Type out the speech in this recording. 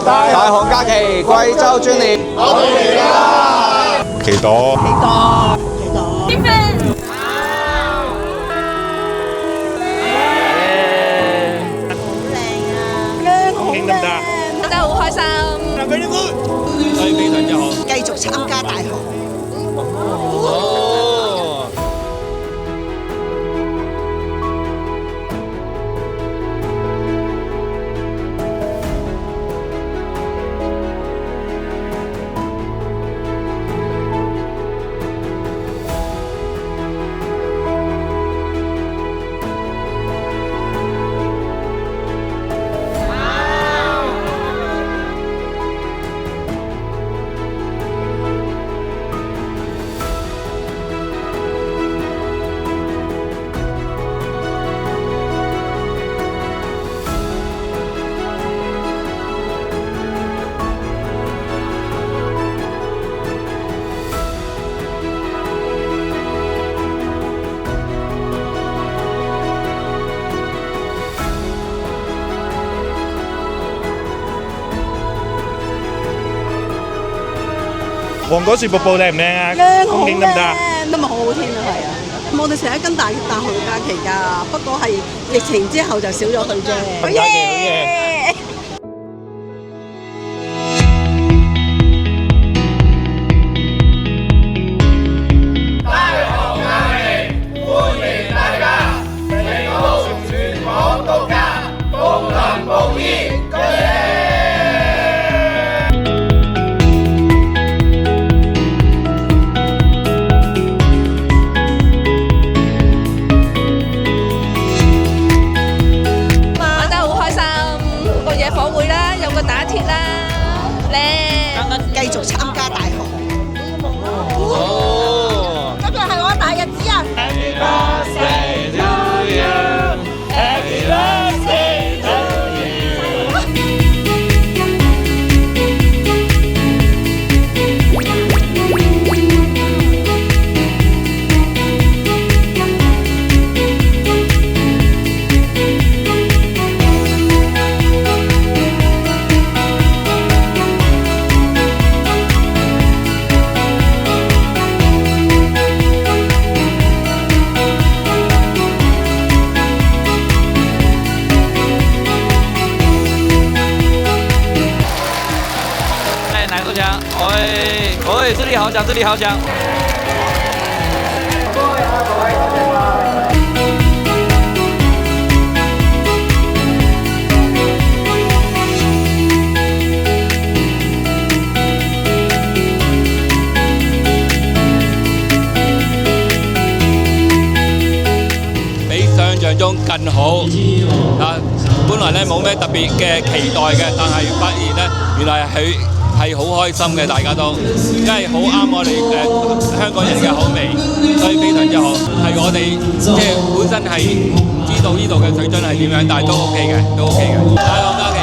大寒假期，貴州專列，我哋嚟啦！期待。得唔得？覺得好開心。所以非常之好。繼續參加大學。黃果樹瀑布靚唔靚啊？風景得唔得啊？都咪好好天啊，係啊！我哋成日跟大學假期㗎，不過係疫情之後就少咗去啫。好嘢！繼續參加大學。今日係我大日子啊！ Happy birthday to you, Happy birthday to這裡好講，這裡好講。比想像中更好啊！本來咧冇咩特別嘅期待嘅，但係發現咧原來係好開心嘅，大家都，因為好啱我哋香港人嘅口味，所以非常之好。係我哋即係本身係唔知道呢度嘅水準係點樣，但係都 OK 嘅，都 OK 嘅。大寒假期